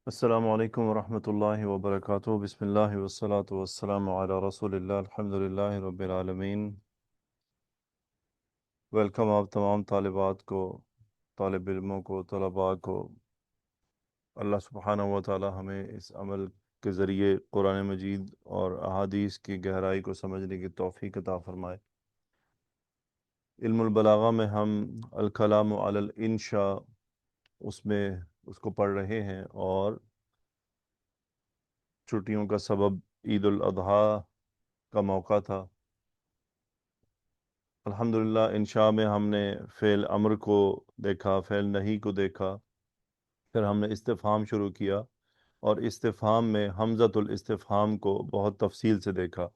السلام علیکم ورحمۃ اللہ وبرکاتہ، بسم اللہ والصلاة والسلام علی رسول اللہ، الحمد للہ رب العالمین۔ ویلکم آپ تمام طالبات کو، طالب علموں کو، طلباء کو۔ اللہ سبحانہ و تعالی ہمیں اس عمل کے ذریعے قرآن مجید اور احادیث کی گہرائی کو سمجھنے کی توفیق عطا فرمائے۔ علم البلاغہ میں ہم الکلام علی الانشاء اس کو پڑھ رہے ہیں، اور چھٹیوں کا سبب عید الاضحیٰ کا موقع تھا۔ الحمدللہ انشاء میں ہم نے فعل امر کو دیکھا، فعل نہی کو دیکھا، پھر ہم نے استفہام شروع کیا، اور استفہام میں حمزۃ الاستفہام کو بہت تفصیل سے دیکھا۔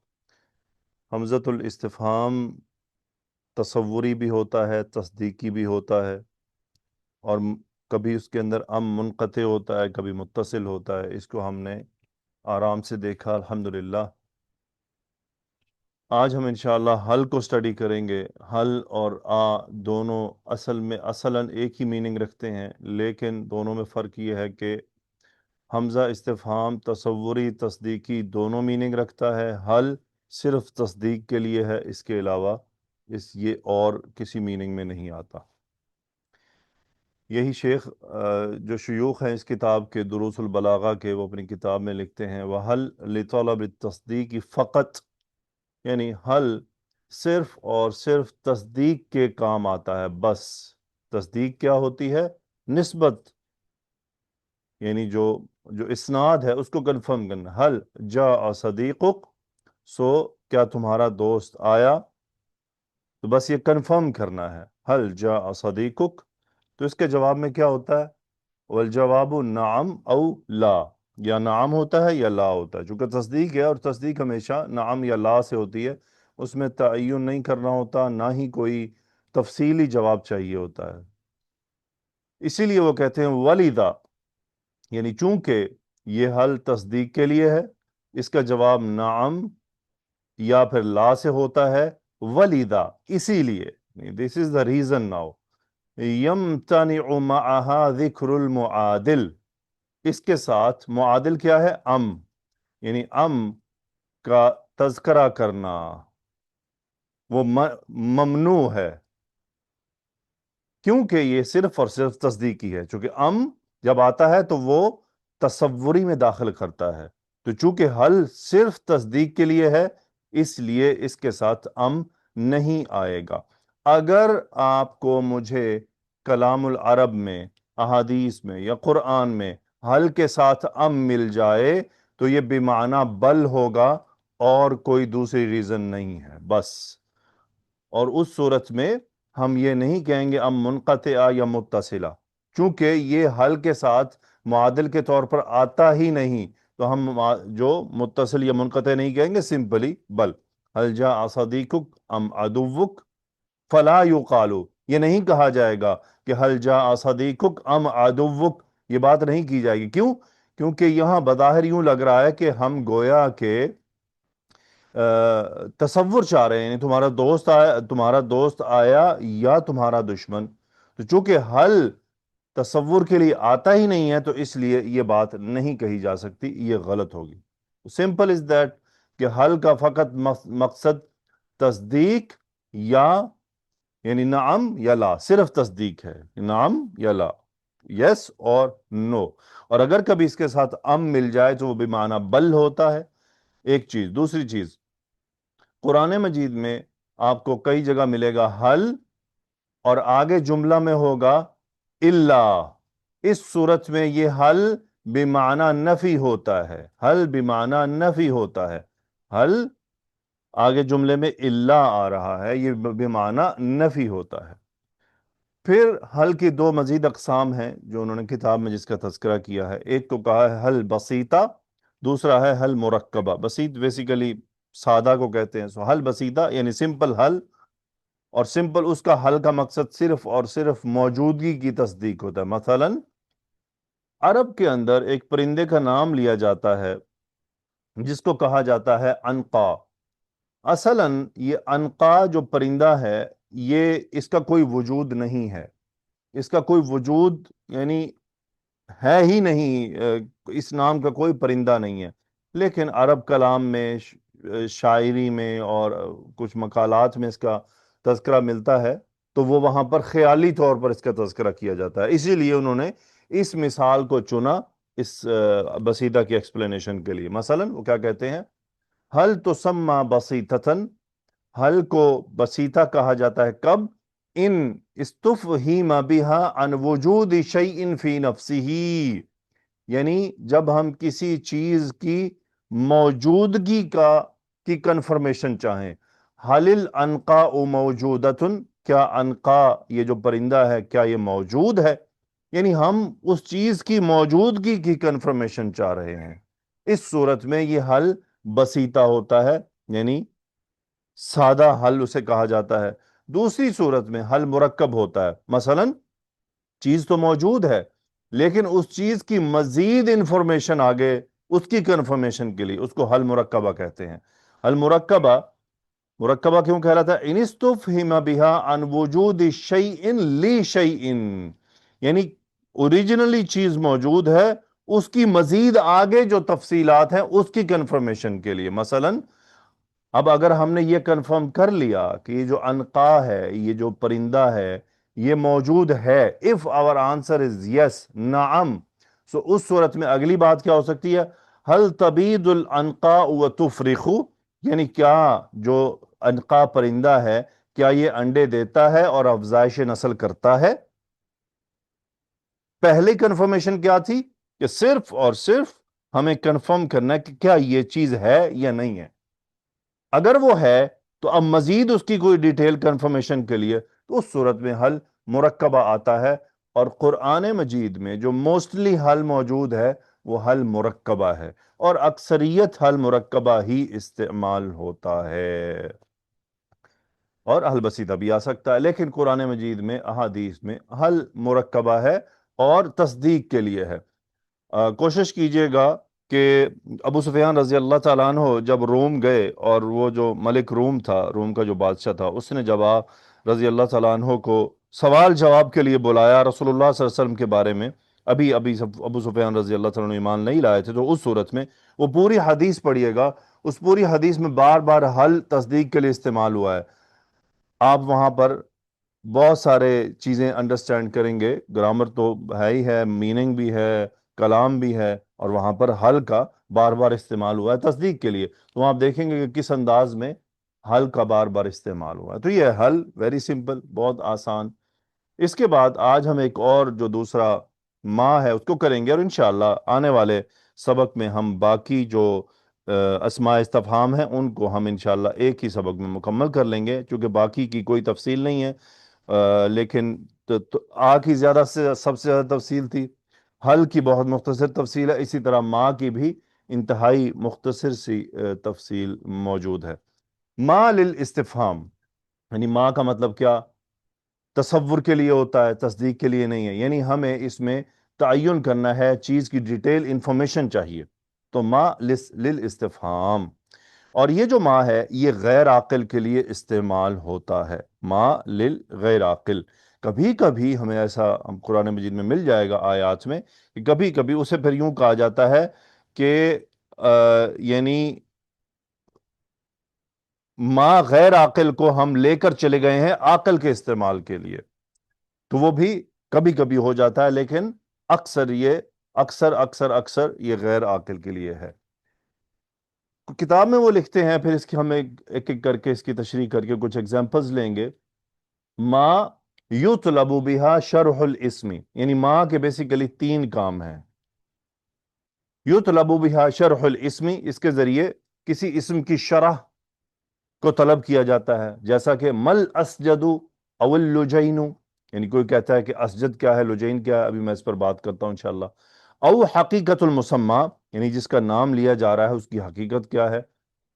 حمزۃ الاستفہام تصوری بھی ہوتا ہے، تصدیقی بھی ہوتا ہے، اور کبھی اس کے اندر منقطع ہوتا ہے، کبھی متصل ہوتا ہے۔ اس کو ہم نے آرام سے دیکھا الحمدللہ۔ آج ہم انشاءاللہ حل کو سٹڈی کریں گے۔ حل اور دونوں اصلاً ایک ہی میننگ رکھتے ہیں، لیکن دونوں میں فرق یہ ہے کہ حمزہ استفہام تصوری تصدیقی دونوں میننگ رکھتا ہے، حل صرف تصدیق کے لیے ہے، اس کے علاوہ یہ اور کسی میننگ میں نہیں آتا۔ یہی شیخ جو شیوخ ہیں اس کتاب کے، دروس البلاغہ کے، وہ اپنی کتاب میں لکھتے ہیں وَحَلْ لِطَلَبِ التَّصْدِيقِ فقط، یعنی حل صرف اور صرف تصدیق کے کام آتا ہے بس۔ تصدیق کیا ہوتی ہے؟ نسبت، یعنی جو اسناد ہے اس کو کنفرم کرنا۔ حل جاء صدیقک، سو کیا تمہارا دوست آیا؟ تو بس یہ کنفرم کرنا ہے، حل جاء صدیقک۔ تو اس کے جواب میں کیا ہوتا ہے؟ والجواب نعم او لا، یا نعم ہوتا ہے یا لا ہوتا ہے۔ چونکہ تصدیق ہے، اور تصدیق ہمیشہ نعم یا لا سے ہوتی ہے، اس میں تعین نہیں کرنا ہوتا، نہ ہی کوئی تفصیلی جواب چاہیے ہوتا ہے۔ اسی لیے وہ کہتے ہیں ولیدا، یعنی چونکہ یہ حل تصدیق کے لیے ہے، اس کا جواب نعم یا پھر لا سے ہوتا ہے، ولیدا اسی لیے، دس از دا ریزن ناؤ، یمتنع معها ذکر المعادل، اس کے ساتھ معادل کیا ہے؟ یعنی کا تذکرہ کرنا وہ ممنوع ہے، کیونکہ یہ صرف اور صرف تصدیقی ہے۔ چونکہ جب آتا ہے تو وہ تصوری میں داخل کرتا ہے، تو چونکہ حل صرف تصدیق کے لیے ہے، اس لیے اس کے ساتھ نہیں آئے گا۔ اگر آپ کو مجھے کلام العرب میں، احادیث میں یا قرآن میں حل کے ساتھ مل جائے تو یہ بمعنی بل ہوگا، اور کوئی دوسری ریزن نہیں ہے بس۔ اور اس صورت میں ہم یہ نہیں کہیں گے منقطع یا متصلہ، چونکہ یہ حل کے ساتھ معادل کے طور پر آتا ہی نہیں، تو ہم جو متصل یا منقطع نہیں کہیں گے، سمپلی بل۔ حل جاء صدیقک ام عدوک فلا یقال، یہ نہیں کہا جائے گا کہ حل جاء صدیقک ام عدوک، یہ بات نہیں کی جائے گی۔ کیوں؟ کیونکہ یہاں بظاہر یوں لگ رہا ہے کہ ہم گویا کہ تصور چاہ رہے ہیں، یعنی تمہارا دوست آیا یا تمہارا دشمن۔ تو چونکہ حل تصور کے لیے آتا ہی نہیں ہے، تو اس لیے یہ بات نہیں کہی جا سکتی، یہ غلط ہوگی۔ سمپل از دیٹ کہ حل کا فقط مقصد تصدیق یعنی نعم یا لا، صرف تصدیق ہے، نعم یا لا، یس اور نو۔ اور اگر کبھی اس کے ساتھ مل جائے تو وہ بمعنی بل ہوتا ہے، ایک چیز۔ دوسری چیز، قرآن مجید میں آپ کو کئی جگہ ملے گا حل، اور آگے جملہ میں ہوگا الا۔ اس صورت میں یہ حل بمعنی نفی ہوتا ہے، حل بمعنی نفی ہوتا ہے۔ حل آگے جملے میں الا آ رہا ہے، یہ بمعنی نفی ہوتا ہے۔ پھر حل کی دو مزید اقسام ہیں جو انہوں نے کتاب میں جس کا تذکرہ کیا ہے۔ ایک تو کہا ہے حل بسیطہ، دوسرا ہے حل مرکبہ۔ بسیط بیسیکلی سادہ کو کہتے ہیں، سو حل بسیطہ یعنی سمپل حل، اور سمپل اس کا حل کا مقصد صرف اور صرف موجودگی کی تصدیق ہوتا ہے۔ مثلا عرب کے اندر ایک پرندے کا نام لیا جاتا ہے جس کو کہا جاتا ہے عنقا۔ اصلا یہ عنقا جو پرندہ ہے، اس کا کوئی وجود نہیں ہے، اس کا کوئی وجود یعنی ہے ہی نہیں، اس نام کا کوئی پرندہ نہیں ہے، لیکن عرب کلام میں شاعری میں اور کچھ مقالات میں اس کا تذکرہ ملتا ہے، تو وہ وہاں پر خیالی طور پر اس کا تذکرہ کیا جاتا ہے، اسی لیے انہوں نے اس مثال کو چنا اس بسیطہ کی ایکسپلینیشن کے لیے۔ مثلا وہ کیا کہتے ہیں، حل تسمى بسیطتن، حل کو بسیطہ کہا جاتا ہے کب، ان استفہیم بها عن وجود شیء فی نفسہ، یعنی جب ہم کسی چیز کی موجودگی کی کنفرمیشن چاہیں۔ حل العنقاء موجودتن، کیا عنقا یہ جو پرندہ ہے کیا یہ موجود ہے، یعنی ہم اس چیز کی موجودگی کی کنفرمیشن چاہ رہے ہیں، اس صورت میں یہ حل بسیطہ ہوتا ہے، یعنی سادہ حل اسے کہا جاتا ہے۔ دوسری صورت میں حل مرکب ہوتا ہے، مثلا چیز تو موجود ہے لیکن اس چیز کی مزید انفارمیشن آگے اس کی کنفرمیشن کے لیے اس کو حل مرکبہ کہتے ہیں۔ حل مرکبہ، مرکبہ کیوں کہلاتا ہے؟ ان استفہم بها عن وجود شیء لشیء، یعنی اوریجنلی چیز موجود ہے، اس کی مزید آگے جو تفصیلات ہیں اس کی کنفرمیشن کے لیے۔ مثلا اب اگر ہم نے یہ کنفرم کر لیا کہ یہ جو عنقا ہے، یہ جو پرندہ ہے یہ موجود ہے، if our answer is yes، نعم، سو اس صورت میں اگلی بات کیا ہو سکتی ہے، هل تبید العنقاء وتفرخ، یعنی کیا جو عنقا پرندہ ہے کیا یہ انڈے دیتا ہے اور افزائش نسل کرتا ہے؟ پہلی کنفرمیشن کیا تھی کہ صرف اور صرف ہمیں کنفرم کرنا ہے کہ کیا یہ چیز ہے یا نہیں ہے، اگر وہ ہے تو اب مزید اس کی کوئی ڈیٹیل کنفرمیشن کے لیے تو اس صورت میں حل مرکبہ آتا ہے، اور قرآن مجید میں جو موسٹلی حل موجود ہے وہ حل مرکبہ ہے، اور اکثریت حل مرکبہ ہی استعمال ہوتا ہے، اور حل بسیطہ بھی آ سکتا ہے، لیکن قرآن مجید میں احادیث میں حل مرکبہ ہے اور تصدیق کے لیے ہے۔ کوشش کیجئے گا کہ ابو سفیان رضی اللہ تعالیٰ عنہ جب روم گئے اور وہ جو ملک روم تھا، روم کا جو بادشاہ تھا، اس نے جب آپ رضی اللہ تعالیٰ عنہ کو سوال جواب کے لیے بلایا رسول اللہ صلی اللہ علیہ وسلم کے بارے میں، ابھی ابو سفیان رضی اللہ تعالیٰ عنہ ایمان نہیں لائے تھے، تو اس صورت میں وہ پوری حدیث پڑھیے گا، اس پوری حدیث میں بار بار حل تصدیق کے لیے استعمال ہوا ہے، آپ وہاں پر بہت سارے چیزیں انڈرسٹینڈ کریں گے، گرامر تو ہے ہی ہے، میننگ بھی ہے، کلام بھی ہے، اور وہاں پر حل کا بار بار استعمال ہوا ہے تصدیق کے لیے، تو آپ دیکھیں گے کہ کس انداز میں حل کا بار بار استعمال ہوا ہے۔ تو یہ حل ویری سمپل، بہت آسان۔ اس کے بعد آج ہم ایک اور جو دوسرا ماں ہے اس کو کریں گے، اور انشاءاللہ آنے والے سبق میں ہم باقی جو اسماء استفہام ہیں ان کو ہم انشاءاللہ ایک ہی سبق میں مکمل کر لیں گے، چونکہ باقی کی کوئی تفصیل نہیں ہے، لیکن آ کی زیادہ سے سب سے زیادہ تفصیل تھی، حل کی بہت مختصر تفصیل ہے، اسی طرح ماں کی بھی انتہائی مختصر سی تفصیل موجود ہے۔ ماں للاستفہام، یعنی ماں کا مطلب کیا؟ تصور کے لیے ہوتا ہے، تصدیق کے لیے نہیں ہے، یعنی ہمیں اس میں تعین کرنا ہے، چیز کی ڈیٹیل انفارمیشن چاہیے، تو ما للاستفہام، اور یہ جو ما ہے یہ غیر عاقل کے لیے استعمال ہوتا ہے، ما للغیر عاقل۔ کبھی کبھی ہمیں ایسا قرآن مجید میں مل جائے گا آیات میں کہ کبھی کبھی اسے پھر یوں کہا جاتا ہے کہ یعنی ما غیر عاقل کو ہم لے کر چلے گئے ہیں عاقل کے استعمال کے لیے، تو وہ بھی کبھی کبھی ہو جاتا ہے، لیکن اکثر یہ غیر عاقل کے لیے ہے۔ کتاب میں وہ لکھتے ہیں، پھر اس کی ہم ایک ایک کر کے اس کی تشریح کر کے کچھ ایگزامپلز لیں گے۔ ما یطلب بها شرح الاسم، یعنی ما کے بیسیکلی تین کام ہیں۔ یطلب بها شرح الاسم، اس کے ذریعے کسی اسم کی شرح کو طلب کیا جاتا ہے، جیسا کہ مل اسجد او اللجین، یعنی کوئی کہتا ہے کہ اسجد کیا ہے، لجین کیا ہے، ابھی میں اس پر بات کرتا ہوں انشاءاللہ۔ او حقیقت المسمى، یعنی جس کا نام لیا جا رہا ہے اس کی حقیقت کیا ہے،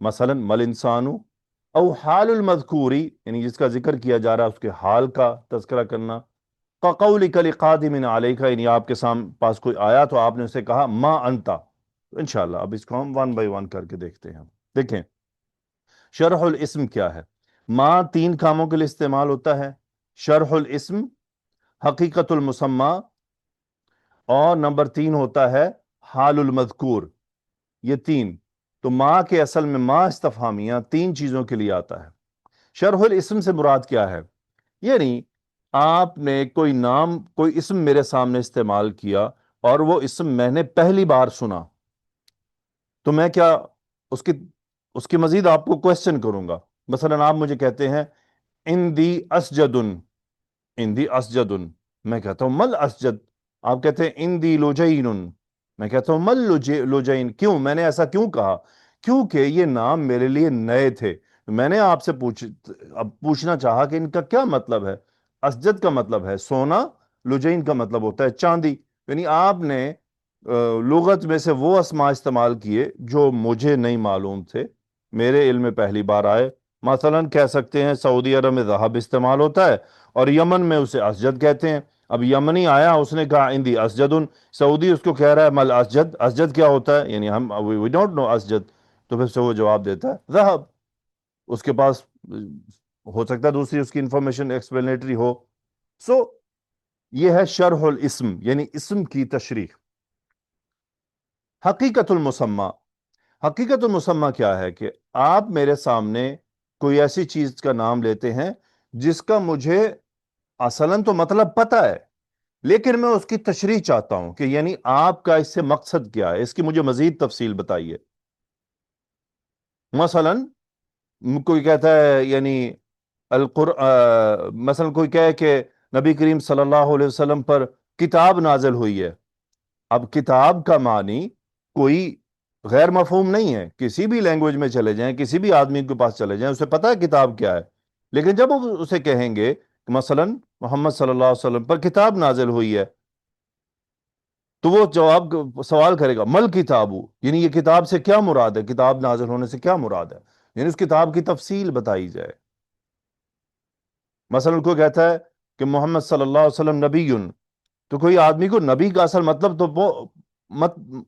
مثلا مل انسان، او حال المذکوری، یعنی جس کا ذکر کیا جا رہا ہے اس کے حال کا تذکرہ کرنا، قولک لقادم علیک، یعنی آپ کے پاس کوئی آیا تو آپ نے اسے کہا ما انتا۔ انشاءاللہ اب اس کو ہم ون بائی ون کر کے دیکھتے ہیں۔ دیکھیں شرح الاسم کیا ہے، ما تین کاموں کے لیے استعمال ہوتا ہے، شرح الاسم، حقیقت المسمى، اور نمبر 3 ہوتا ہے حال المذکور. یہ 3. تو ما کے اصل میں ما استفہامیہ 3 چیزوں کے لیے آتا ہے. شرح الاسم سے مراد کیا ہے؟ یعنی آپ نے کوئی نام، کوئی اسم میرے سامنے استعمال کیا اور وہ اسم میں نے پہلی بار سنا، تو میں کیا اس کی مزید آپ کو کوشچن کروں گا. مثلا آپ مجھے کہتے ہیں اندی اسجدن، اندی اسجدن، میں کہتا ہوں مل اسجد. آپ کہتے ہیں اندی لوجین، میں کہتا ہوں مل لوجین. کیوں میں نے ایسا کیوں کہا؟ کیونکہ یہ نام میرے لیے نئے تھے. میں نے آپ سے اب پوچھنا چاہا کہ ان کا کیا مطلب ہے. اسجد کا مطلب ہے سونا، لوجین کا مطلب ہوتا ہے چاندی. یعنی آپ نے لغت میں سے وہ اسماء استعمال کیے جو مجھے نہیں معلوم تھے، میرے علم میں پہلی بار آئے. مثلا کہہ سکتے ہیں سعودی عرب میں ذہب استعمال ہوتا ہے اور یمن میں اسے اسجد کہتے ہیں. اب یمنی آیا، اس نے کہا اندی اسجدن، سعودی اس کو کہہ رہا ہے مل اسجد. اسجد کیا ہوتا ہے؟ یعنی ہم وی ڈونٹ نو اسجد. تو پھر سے وہ جواب دیتا ہے ذہب. اس کے پاس ہو سکتا ہے دوسری اس کی انفارمیشن ایکسپلینیٹری ہو. سو یہ ہے شرح الاسم، یعنی اسم کی تشریح. حقیقت المسمى. حقیقت المسمى کیا ہے؟ کہ آپ میرے سامنے کوئی ایسی چیز کا نام لیتے ہیں جس کا مجھے اصلاً تو مطلب پتہ ہے، لیکن میں اس کی تشریح چاہتا ہوں کہ یعنی آپ کا اس سے مقصد کیا ہے، اس کی مجھے مزید تفصیل بتائیے. مثلا کوئی کہتا ہے یعنی مثلا کوئی کہے کہ نبی کریم صلی اللہ علیہ وسلم پر کتاب نازل ہوئی ہے. اب کتاب کا معنی کوئی غیر مفہوم نہیں ہے. کسی بھی لینگویج میں چلے جائیں، کسی بھی آدمی کے پاس چلے جائیں، اسے پتہ ہے کتاب کیا ہے. لیکن جب وہ اسے کہیں گے کہ مثلا محمد صلی اللہ علیہ وسلم پر کتاب نازل ہوئی ہے، تو وہ سوال کرے گا مل کتاب، یعنی یہ کتاب سے کیا مراد ہے، کتاب نازل ہونے سے کیا مراد ہے، یعنی اس کتاب کی تفصیل بتائی جائے. مثلا کوئی کہتا ہے کہ محمد صلی اللہ علیہ وسلم نبی، تو کوئی آدمی کو نبی کا اصل مطلب تو وہ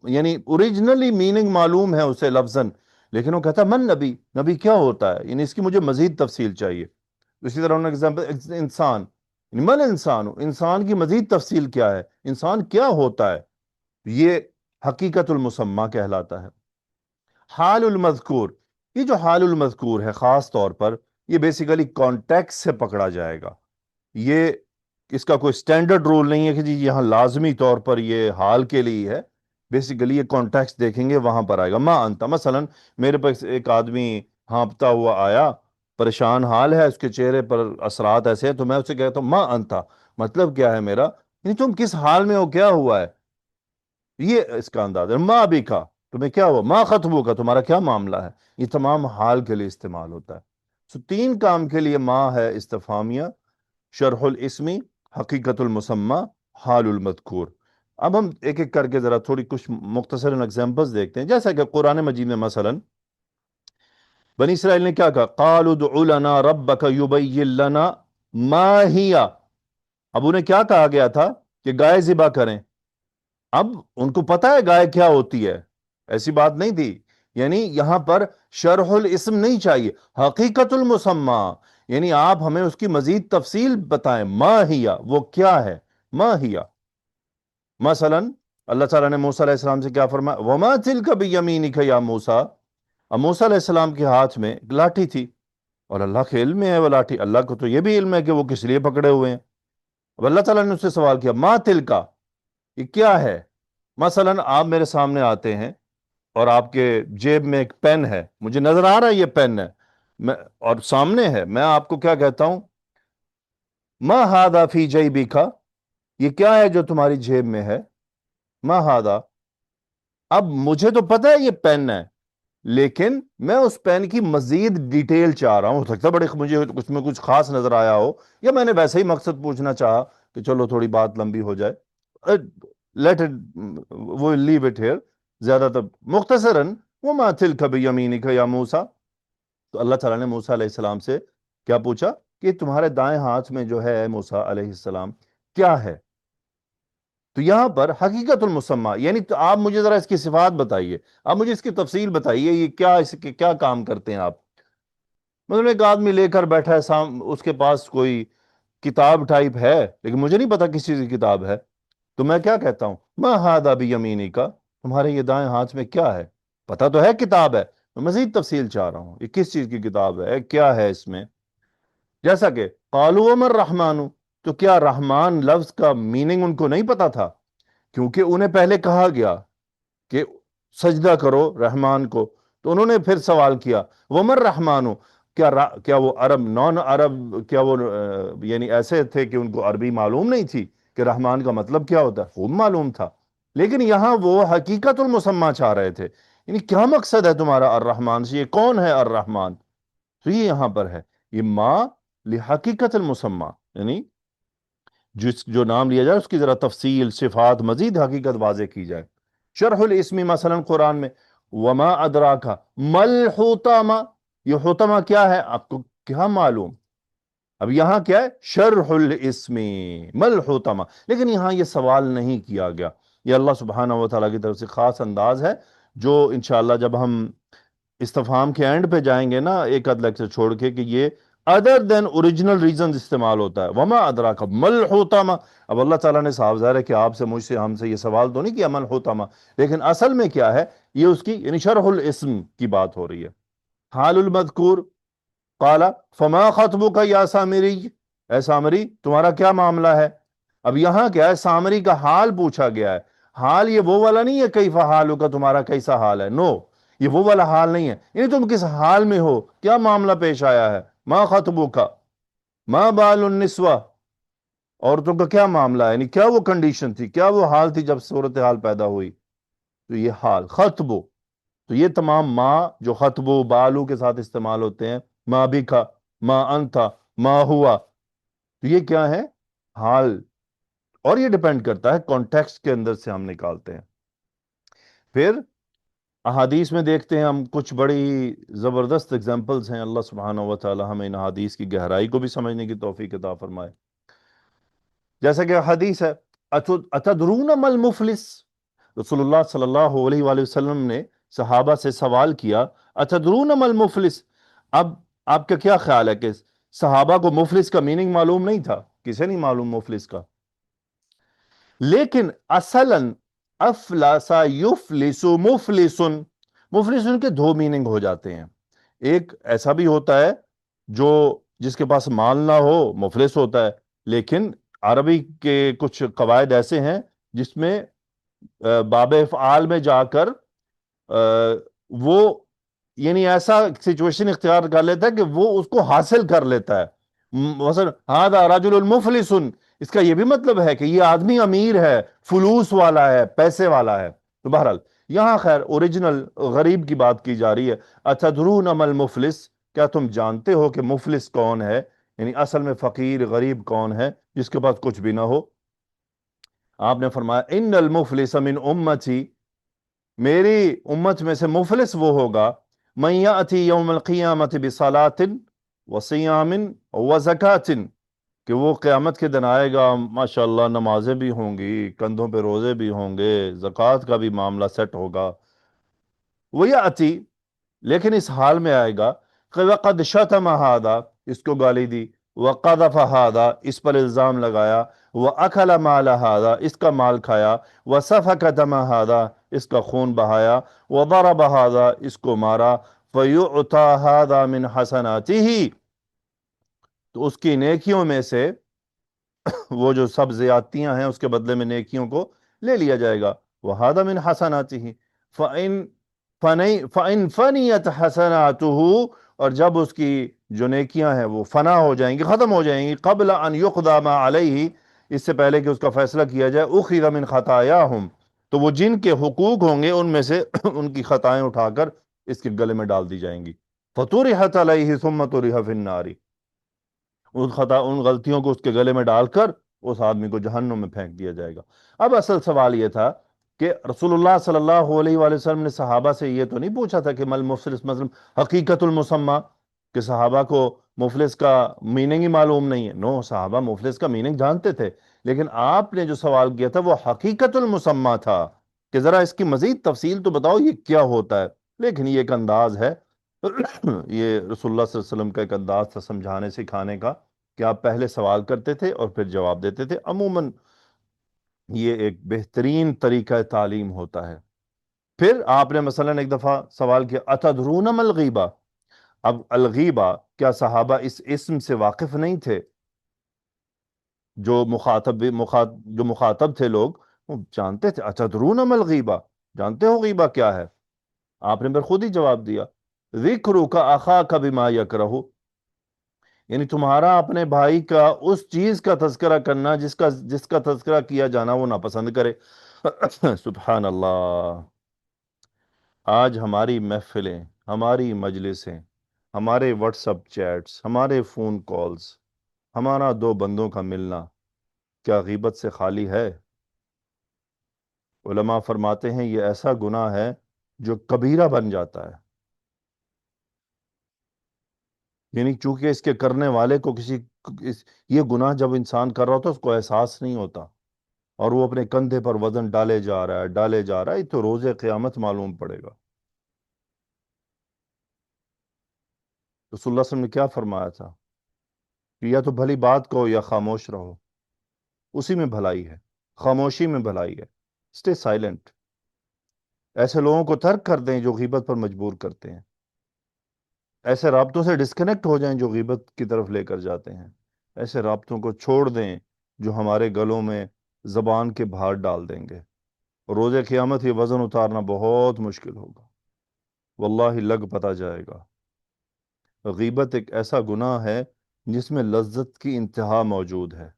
یعنی اوریجنلی میننگ معلوم ہے اسے لفظاً، لیکن وہ کہتا ہے من نبی، نبی کیا ہوتا ہے، یعنی اس کی مجھے مزید تفصیل چاہیے. اسی طرح انسان، یعنی من انسان، انسان کی مزید تفصیل کیا ہے، انسان کیا ہوتا ہے، یہ حقیقت المسمى کہلاتا ہے. حال المذکور. یہ جو حال المذکور ہے خاص طور پر یہ بیسیکلی کانٹیکس سے پکڑا جائے گا. یہ اس کا کوئی سٹینڈرڈ رول نہیں ہے کہ جی یہاں لازمی طور پر یہ حال کے لیے ہے. بیسیکلی یہ کانٹیکس دیکھیں گے وہاں پر آئے گا. ما انتا، مثلا میرے پاس ایک آدمی ہانپتا ہوا آیا، پریشان حال ہے، اس کے چہرے پر اثرات ایسے ہیں، تو میں اسے کہتا ہوں ما انتا، مطلب کیا ہے میرا، یعنی تم کس حال میں ہو، کیا ہوا ہے، یہ اس کا انداز ہے. ما بھی کا، تمہیں کیا ہوا، ما خطبو کا، تمہارا کیا معاملہ ہے. یہ تمام حال کے لیے استعمال ہوتا ہے. سو 3 کام کے لیے ما ہے استفہامیہ، شرح الاسمی، حقیقت المسمى، حال المذکور. اب ہم ایک ایک کر کے ذرا تھوڑی کچھ مختصر ایگزامپلز دیکھتے ہیں. جیسا کہ قرآن مجید میں مثلا بنی اسرائیل نے کیا کہا، قالوا ادع لنا ربک یبین لنا ما ہی. اب انہیں کیا کہا گیا تھا کہ گائے ذبح کریں. اب ان کو پتا ہے گائے کیا ہوتی ہے، ایسی بات نہیں تھی. یعنی یہاں پر شرح الاسم نہیں چاہیے، حقیقت المسمى، یعنی آپ ہمیں اس کی مزید تفصیل بتائیں. ما ہی، وہ کیا ہے، ما ہی. مثلا اللہ تعالیٰ نے موسیٰ علیہ السلام سے کیا فرمایا، وما تلک بیمینک یا موسیٰ. اب موسیٰ علیہ السلام کے ہاتھ میں لاٹھی تھی، اور اللہ کے علم میں ہے وہ لاٹھی، اللہ کو تو یہ بھی علم ہے کہ وہ کس لیے پکڑے ہوئے ہیں. اب اللہ تعالیٰ نے اس سے سوال کیا ما تلکا، یہ کیا ہے. مثلا آپ میرے سامنے آتے ہیں اور آپ کے جیب میں ایک پین ہے، مجھے نظر آ رہا ہے یہ پین ہے، اور سامنے ہے، میں آپ کو کیا کہتا ہوں، ما ہاذا فی جیبک، یہ کیا ہے جو تمہاری جیب میں ہے، ما ہاذا. اب مجھے تو پتہ ہے یہ پین ہے، لیکن میں اس پین کی مزید ڈیٹیل چاہ رہا ہوں. ہو سکتا ہے مجھے اس میں کچھ خاص نظر آیا ہو، یا میں نے ویسے ہی مقصد پوچھنا چاہا کہ چلو تھوڑی بات لمبی ہو جائے. لیٹ اٹ، وہ لیو اٹ ہیئر. زیادہ تر مختصراً وما تلک بیمینک یا موسیٰ. تو اللہ تعالیٰ نے موسیٰ علیہ السلام سے کیا پوچھا کہ تمہارے دائیں ہاتھ میں جو ہے موسیٰ علیہ السلام کیا ہے. تو یہاں پر حقیقت المسمى، یعنی تو آپ مجھے ذرا اس کی صفات بتائیے، آپ مجھے اس کی تفصیل بتائیے، یہ کیا، اس کے کیا کام کرتے ہیں آپ. مطلب ایک آدمی لے کر بیٹھا ہے، اس کے پاس کوئی کتاب ٹائپ ہے، لیکن مجھے نہیں پتا کس چیز کی کتاب ہے. تو میں کیا کہتا ہوں، ما ہاذا بیمینی کا، تمہارے یہ دائیں ہاتھ میں کیا ہے؟ پتہ تو ہے کتاب ہے، میں مزید تفصیل چاہ رہا ہوں، یہ کس چیز کی کتاب ہے، کیا ہے اس میں؟ جیسا کہ قالوا وما الرحمن، تو کیا رحمان لفظ کا میننگ ان کو نہیں پتا تھا؟ کیونکہ انہیں پہلے کہا گیا کہ سجدہ کرو رحمان کو، تو انہوں نے پھر سوال کیا وما الرحمن، کیا وہ عرب نان عرب، کیا وہ یعنی ایسے تھے کہ ان کو عربی معلوم نہیں تھی کہ رحمان کا مطلب کیا ہوتا ہے؟ خوب معلوم تھا، لیکن یہاں وہ حقیقت المسمى چاہ رہے تھے، یعنی کیا مقصد ہے تمہارا الرحمن سے، یہ کون ہے الرحمن؟ تو یہ یہاں پر ہے، یہ ما لحقیقت المسمى، یعنی جو نام لیا جائے اس کی ذرا تفصیل، صفات، مزید حقیقت واضح کی جائے۔ شرح الاسم مثلا قرآن میں وما ادراکا مل حوتما، یہ حوتما کیا ہے آپ کو کیا معلوم؟ اب یہاں کیا ہے شرح الاسم مل حوتما، لیکن یہاں یہ سوال نہیں کیا گیا، یہ اللہ سبحانہ و تعالیٰ کی طرف سے خاص انداز ہے جو انشاءاللہ جب ہم استفہام کے اینڈ پہ جائیں گے نا ایک آدھ لیکچر چھوڑ کے، کہ یہ ادر دین اوریجنل ریزنز استعمال ہوتا ہے، وما ادراک مل حوتما۔ اب اللہ تعالیٰ نے صاف ظاہر ہے کہ آپ سے مجھ سے ہم سے یہ سوال تو نہیں کیا مل حوتما، لیکن اصل میں کیا ہے یہ اس کی یعنی شرح الاسم کی بات ہو رہی ہے۔ حال المذکور قال فما خطبک یا سامری، اے سامری تمہارا کیا معاملہ ہے؟ اب یہاں کیا ہے سامری کا حال پوچھا گیا ہے، حال یہ وہ والا نہیں ہے کیف حالک تمہارا کیسا حال ہے، نو، یہ وہ والا حال نہیں ہے، یعنی تم کس حال میں ہو، کیا معاملہ پیش آیا ہے؟ ما خطبک ما بال النسوہ، عورتوں کا کیا معاملہ ہے، یعنی کیا وہ کنڈیشن تھی، کیا وہ حال تھی جب صورتحال پیدا ہوئی؟ تو یہ حال خطبو، تو یہ تمام ما جو خطبو بالو کے ساتھ استعمال ہوتے ہیں، ما بکا، ما انتا، ما ہوا، تو یہ کیا ہے حال، اور یہ ڈیپینڈ کرتا ہے کانٹیکسٹ کے اندر سے ہم نکالتے ہیں۔ پھر احادیث میں دیکھتے ہیں ہم کچھ بڑی زبردست اگزامپلز ہیں، اللہ سبحانہ و تعالی ہمیں ان احادیث کی گہرائی کو بھی سمجھنے کی توفیق عطا فرمائے۔ جیسا کہ حدیث ہے اتدرون ما المفلس، رسول اللہ صلی اللہ علیہ وآلہ وسلم نے صحابہ سے سوال کیا اتدرون ما المفلس، اب آپ کا کیا خیال ہے کہ صحابہ کو مفلس کا میننگ معلوم نہیں تھا؟ کسے نہیں معلوم مفلس کا؟ لیکن اصلاً افلاسا یفلس مفلسن، مفلسن کے دو میننگ ہو جاتے ہیں، ایک ایسا بھی ہوتا ہے جو جس کے پاس مال نہ ہو مفلس ہوتا ہے، لیکن عربی کے کچھ قواعد ایسے ہیں جس میں باب افعال میں جا کر وہ یعنی ایسا سچویشن اختیار کر لیتا ہے کہ وہ اس کو حاصل کر لیتا ہے، مثلا ہذا رجل مفلس، اس کا یہ بھی مطلب ہے کہ یہ آدمی امیر ہے، فلوس والا ہے، پیسے والا ہے۔ تو بہرحال یہاں خیر اوریجنل غریب کی بات کی جا رہی ہے، اتدرون ما المفلس، کیا تم جانتے ہو کہ مفلس کون ہے، یعنی اصل میں فقیر غریب کون ہے جس کے پاس کچھ بھی نہ ہو؟ آپ نے فرمایا ان المفلس من امتی، میری امت میں سے مفلس وہ ہوگا من یأتی یوم القیامت بصلاۃ وصیام وزکاۃ، کہ وہ قیامت کے دن آئے گا ماشاءاللہ نمازیں بھی ہوں گی، کندھوں پہ روزے بھی ہوں گے، زکوٰۃ کا بھی معاملہ سیٹ ہوگا، ویأتی، لیکن اس حال میں آئے گا کہ وقد شتم ھذا، اس کو گالی دی، وقذف ھذا، اس پر الزام لگایا، واکل مال ھذا، اس کا مال کھایا، وسفک دم ھذا، اس کا خون بہایا، وضرب ھذا، اس کو مارا، فیعطى ھذا من حسناتہ، تو اس کی نیکیوں میں سے وہ جو سب زیادتیاں ہیں اس کے بدلے میں نیکیوں کو لے لیا جائے گا، وَهَذَا مِنْ حَسَنَاتِهِ فَإِنْ فَنِيَتْ حَسَنَاتُهُ، اور جب اس کی جو نیکیاں ہیں وہ فنا ہو جائیں گی، ختم ہو جائیں گی، قبل ان يقضى ما علیہ، اس سے پہلے کہ اس کا فیصلہ کیا جائے، اخذ من خطاياهم، تو وہ جن کے حقوق ہوں گے ان میں سے ان کی خطائیں اٹھا کر اس کے گلے میں ڈال دی جائیں گی، فطرحت علیہ ثم طرح فی النار، ان غلطیوں کو اس کے گلے میں ڈال کر اس آدمی کو جہنم میں پھینک دیا جائے گا۔ اب اصل سوال یہ تھا کہ رسول اللہ صلی اللہ علیہ وآلہ وسلم نے صحابہ سے یہ تو نہیں پوچھا تھا کہ مل مفلس، مثلا حقیقت المسمى، کہ صحابہ کو مفلس کا میننگ ہی معلوم نہیں ہے، نو، صحابہ مفلس کا میننگ جانتے تھے، لیکن آپ نے جو سوال کیا تھا وہ حقیقت المسمى تھا کہ ذرا اس کی مزید تفصیل تو بتاؤ یہ کیا ہوتا ہے، لیکن یہ ایک انداز ہے یہ رسول اللہ صلی اللہ علیہ وسلم کا ایک انداز تھا سمجھانے سکھانے کا کہ آپ پہلے سوال کرتے تھے اور پھر جواب دیتے تھے، عموماً یہ ایک بہترین طریقہ تعلیم ہوتا ہے۔ پھر آپ نے مثلا ایک دفعہ سوال کیا اتدرون ما الغیبہ، اب الغیبہ، کیا صحابہ اس اسم سے واقف نہیں تھے؟ جو مخاطب تھے لوگ، وہ جانتے تھے، اتدرون ما الغیبہ، جانتے ہو غیبہ کیا ہے؟ آپ نے پھر خود ہی جواب دیا، ذکرک اخاک بما یکرہ، یعنی تمہارا اپنے بھائی کا اس چیز کا تذکرہ کرنا جس کا تذکرہ کیا جانا وہ ناپسند کرے۔ سبحان اللہ! آج ہماری محفلیں، ہماری مجلسیں، ہمارے واٹس اپ چیٹس، ہمارے فون کالز، ہمارا دو بندوں کا ملنا کیا غیبت سے خالی ہے؟ علماء فرماتے ہیں یہ ایسا گناہ ہے جو کبیرہ بن جاتا ہے، یعنی چونکہ اس کے کرنے والے کو یہ گناہ جب انسان کر رہا ہوتا ہے اس کو احساس نہیں ہوتا، اور وہ اپنے کندھے پر وزن ڈالے جا رہا ہے ڈالے جا رہا ہے، یہ تو روز قیامت معلوم پڑے گا۔ رسول اللہ صلی اللہ علیہ وسلم نے کیا فرمایا تھا کہ یا تو بھلی بات کہو یا خاموش رہو، اسی میں بھلائی ہے، خاموشی میں بھلائی ہے۔ اسٹے سائلنٹ، ایسے لوگوں کو ترک کر دیں جو غیبت پر مجبور کرتے ہیں، ایسے رابطوں سے ڈسکنیکٹ ہو جائیں جو غیبت کی طرف لے کر جاتے ہیں، ایسے رابطوں کو چھوڑ دیں جو ہمارے گلوں میں زبان کے بھار ڈال دیں گے۔ روز قیامت یہ وزن اتارنا بہت مشکل ہوگا، واللہ لگ پتہ جائے گا۔ غیبت ایک ایسا گناہ ہے جس میں لذت کی انتہا موجود ہے۔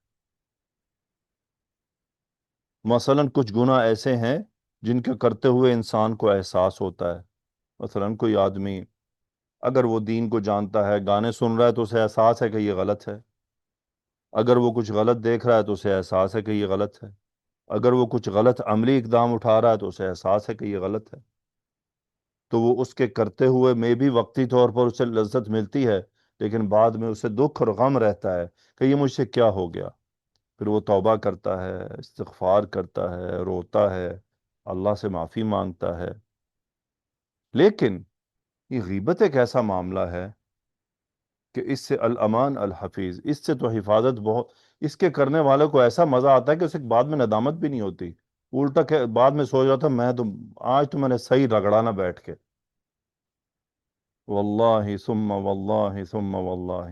مثلا کچھ گناہ ایسے ہیں جن کے کرتے ہوئے انسان کو احساس ہوتا ہے، مثلا کوئی آدمی اگر وہ دین کو جانتا ہے، گانے سن رہا ہے تو اسے احساس ہے کہ یہ غلط ہے، اگر وہ کچھ غلط دیکھ رہا ہے تو اسے احساس ہے کہ یہ غلط ہے، اگر وہ کچھ غلط عملی اقدام اٹھا رہا ہے تو اسے احساس ہے کہ یہ غلط ہے، تو وہ اس کے کرتے ہوئے میں بھی وقتی طور پر اسے لذت ملتی ہے، لیکن بعد میں اسے دکھ اور غم رہتا ہے کہ یہ مجھ سے کیا ہو گیا۔ پھر وہ توبہ کرتا ہے، استغفار کرتا ہے، روتا ہے، اللہ سے معافی مانگتا ہے۔ لیکن یہ غیبت ایک ایسا معاملہ ہے کہ اس سے الامان الحفیظ، اس سے تو حفاظت بہت، اس کے کرنے والے کو ایسا مزہ آتا ہے کہ اسے بعد میں ندامت بھی نہیں ہوتی، الٹا کہ بعد میں سوچ رہا تھا میں تو آج تو میں نے صحیح رگڑا نہ بیٹھ کے۔ واللہ ثم واللہ ثم واللہ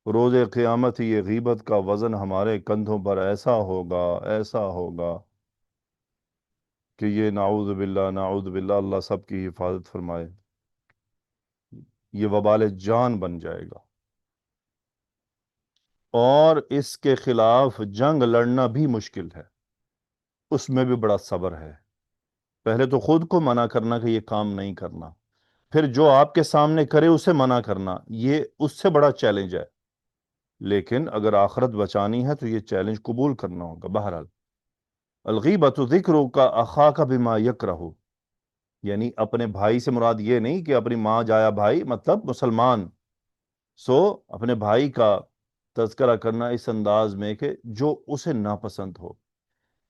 روز قیامت یہ غیبت کا وزن ہمارے کندھوں پر ایسا ہوگا، ایسا ہوگا کہ یہ نعوذ باللہ، اللہ سب کی حفاظت فرمائے، یہ وبال جان بن جائے گا۔ اور اس کے خلاف جنگ لڑنا بھی مشکل ہے، اس میں بھی بڑا صبر ہے۔ پہلے تو خود کو منع کرنا کہ یہ کام نہیں کرنا، پھر جو آپ کے سامنے کرے اسے منع کرنا، یہ اس سے بڑا چیلنج ہے۔ لیکن اگر آخرت بچانی ہے تو یہ چیلنج قبول کرنا ہوگا۔ بہرحال الغیبۃ ذکرک اخاک بما یکرہ، یعنی اپنے بھائی سے مراد یہ نہیں کہ اپنی ماں جایا بھائی، مطلب مسلمان، اپنے بھائی کا تذکرہ کرنا اس انداز میں کہ جو اسے ناپسند ہو۔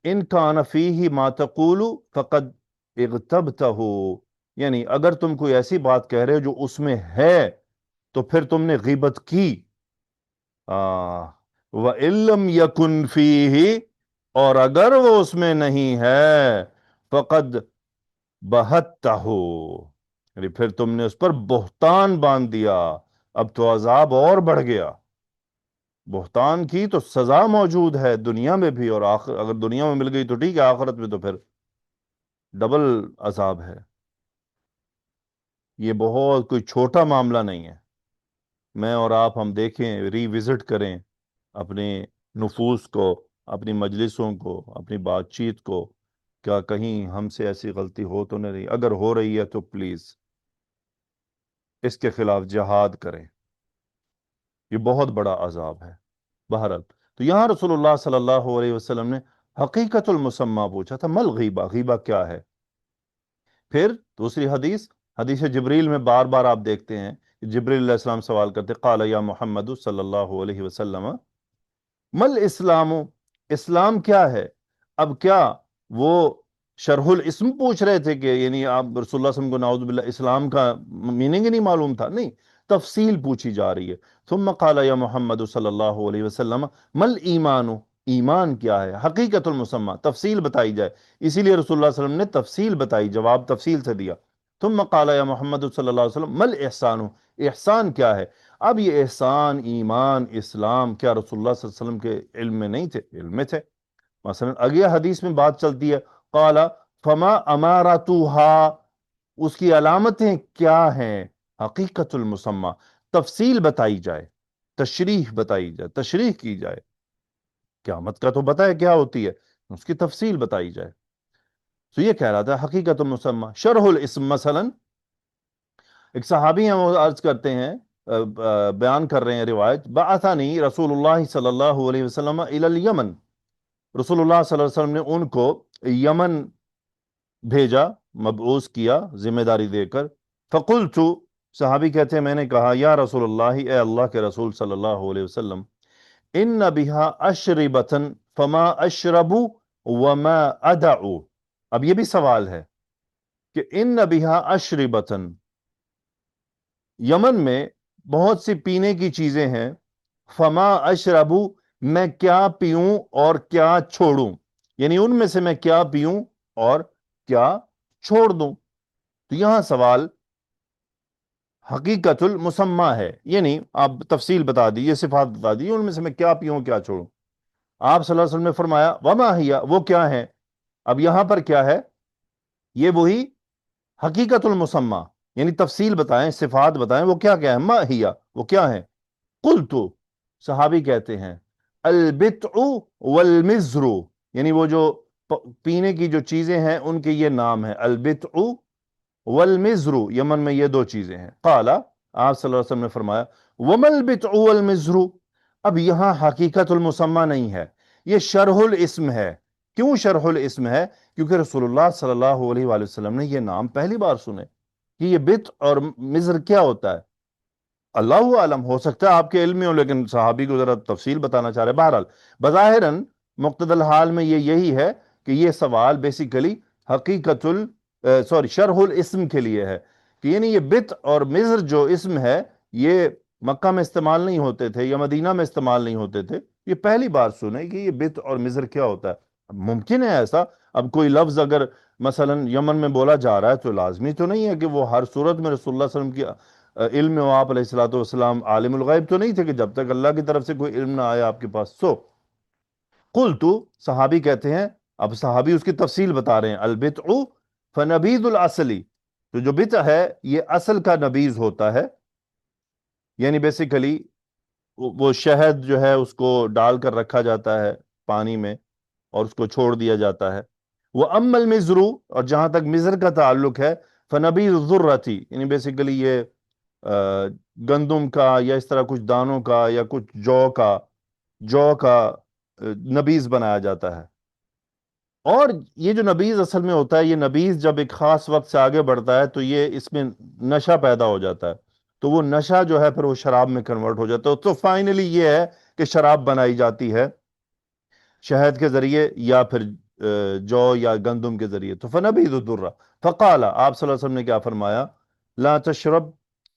ان کان فیہ ما تقول فقد اغتبتہ، یعنی اگر تم کوئی ایسی بات کہہ رہے ہو جو اس میں ہے تو پھر تم نے غیبت کی۔ وَإِن لَّمْ يَكُنْ فِيهِ، اور اگر وہ اس میں نہیں ہے، فقد بہتہ، یعنی پھر تم نے اس پر بہتان باندھ دیا، اب تو عذاب اور بڑھ گیا۔ بہتان کی تو سزا موجود ہے دنیا میں بھی، اور اگر دنیا میں مل گئی تو ٹھیک ہے، آخرت میں تو پھر ڈبل عذاب ہے۔ یہ بہت کوئی چھوٹا معاملہ نہیں ہے۔ میں اور آپ ہم دیکھیں، ری وزٹ کریں اپنے نفوس کو، اپنی مجلسوں کو، اپنی بات چیت کو، کیا کہیں ہم سے ایسی غلطی ہو تو نہیں رہی؟ اگر ہو رہی ہے تو پلیز اس کے خلاف جہاد کریں، یہ بہت بڑا عذاب ہے۔ بہرحال تو یہاں رسول اللہ صلی اللہ علیہ وسلم نے حقیقت المسمى پوچھا تھا، مل غیبہ، غیبہ کیا ہے؟ پھر دوسری حدیث، حدیث جبریل میں بار بار آپ دیکھتے ہیں کہ جبریل علیہ السلام سوال کرتے، قال یا محمد صلی اللہ علیہ وسلم مل اسلام، اسلام کیا ہے؟ اب کیا وہ شرح الاسم پوچھ رہے تھے کہ یعنی آپ رسول اللہ صلی اللہ علیہ وسلم کو نعوذ باللہ اسلام کا میننگ ہی نہیں معلوم تھا؟ نہیں، تفصیل پوچھی جا رہی ہے۔ ثم قال یا محمد صلی اللہ علیہ وسلم مل ایمان، ایمان کیا ہے، حقیقت المسمى، تفصیل بتائی جائے. اسی لیے رسول اللہ صلی اللہ علیہ وسلم نے تفصیل بتائی، جواب تفصیل سے دیا. ثم قال یا محمد صلی اللہ علیہ وسلم مل احسان، احسان کیا ہے؟ اب یہ احسان، ایمان، اسلام کیا رسول اللہ صلی اللہ علیہ وسلم کے علم میں نہیں تھے؟ علم میں تھے. مثلا اگلی حدیث میں بات چلتی ہے، قال فما امارتها، اس کی علامتیں کیا ہیں؟ حقیقت المسمى، تفصیل بتائی جائے، تشریح بتائی جائے، تشریح کی جائے. قیامت کا تو بتایا کیا ہوتی ہے، اس کی تفصیل بتائی جائے. تو یہ کہہ رہا تھا حقیقت المسمى. شرح الاسم، مثلا ایک صحابی ہیں، وہ عرض کرتے ہیں، بیان کر رہے ہیں روایت، بعثنی رسول اللہ صلی اللہ علیہ وسلم الی الیمن، رسول اللہ صلی اللہ علیہ وسلم نے ان کو یمن بھیجا، مبعوث کیا ذمہ داری دے کر. فقلت، صحابی کہتے ہیں میں نے کہا، یا رسول اللہ، اے اللہ کے رسول صلی اللہ علیہ وسلم، ان بہا اشربتن فما اشرب وما ادعو. اب یہ بھی سوال ہے کہ ان بہا اشربتن، یمن میں بہت سی پینے کی چیزیں ہیں، فما اشربو، میں کیا پیوں اور کیا چھوڑوں، یعنی ان میں سے میں کیا پیوں اور کیا چھوڑ دوں. تو یہاں سوال حقیقت المسمى ہے، یعنی آپ تفصیل بتا دیجئے، صفات بتا دیجئے، ان میں سے میں کیا پیوں کیا چھوڑوں. آپ صلی اللہ علیہ وسلم نے فرمایا وما ہی، وہ کیا ہے؟ اب یہاں پر کیا ہے؟ یہ وہی حقیقت المسمى، یعنی تفصیل بتائیں، صفات بتائیں، وہ کیا کیا ہے؟ ما ہی، وہ کیا ہے؟ قلت، صحابی کہتے ہیں البتع والمزر، یعنی وہ جو پینے کی جو چیزیں ہیں ان کے یہ نام ہیں، البتع والمزر، یمن میں یہ دو چیزیں ہیں. قال، آپ صلی اللہ علیہ وسلم نے فرمایا وما البتع والمزر. اب یہاں حقیقت المسمى نہیں ہے، یہ شرح الاسم ہے. کیوں شرح الاسم ہے؟ کیونکہ رسول اللہ صلی اللہ علیہ وآلہ وسلم نے یہ نام پہلی بار سنے کہ یہ بت اور مزر کیا ہوتا ہے. اللہ عالم، ہو سکتا ہے آپ کے علم میں ہو، لیکن صحابی کو ذرا تفصیل بتانا چاہ رہے. بہرحال بظاہراً مقتضی الحال میں یہ یہی ہے کہ یہ سوال بیسیکلی حقیقت شرح الاسم کے لیے ہے، کہ یعنی یہ بت اور مزر جو اسم ہے یہ مکہ میں استعمال نہیں ہوتے تھے یا مدینہ میں استعمال نہیں ہوتے تھے، یہ پہلی بار سنے کہ یہ بت اور مزر کیا ہوتا ہے. ممکن ہے ایسا، اب کوئی لفظ اگر مثلا یمن میں بولا جا رہا ہے تو لازمی تو نہیں ہے کہ وہ ہر صورت میں رسول اللہ صلی اللہ علیہ وسلم کی علم میں ہو. آپ علیہ الصلوۃ والسلام عالم الغیب تو نہیں تھے کہ جب تک اللہ کی طرف سے کوئی علم نہ آیا آپ کے پاس. قلت، صحابی کہتے ہیں، اب صحابی اس کی تفصیل بتا رہے ہیں، البتع فنبیذ الاصلی، تو جو بتع ہے یہ اصل کا نبیذ ہوتا ہے، یعنی بیسیکلی وہ شہد جو ہے اس کو ڈال کر رکھا جاتا ہے پانی میں اور اس کو چھوڑ دیا جاتا ہے. وَأَمَّا الْمِزْرُ، اور جہاں تک مزر کا تعلق ہے، فَنَبِيذُ الذُّرَّةِ، یعنی بیسیکلی یہ گندم کا یا اس طرح کچھ دانوں کا یا کچھ جو کا نبیذ بنایا جاتا ہے. اور یہ جو نبیذ اصل میں ہوتا ہے، یہ نبیذ جب ایک خاص وقت سے آگے بڑھتا ہے تو یہ اس میں نشہ پیدا ہو جاتا ہے، تو وہ نشہ جو ہے پھر وہ شراب میں کنورٹ ہو جاتا ہے. تو فائنلی یہ ہے کہ شراب بنائی جاتی ہے شہد کے ذریعے یا پھر جو یا گندم کے ذریعے. تو فنبیذ الذرہ. فقال، آپ صلی اللہ علیہ وسلم نے کیا فرمایا، لا تشرب،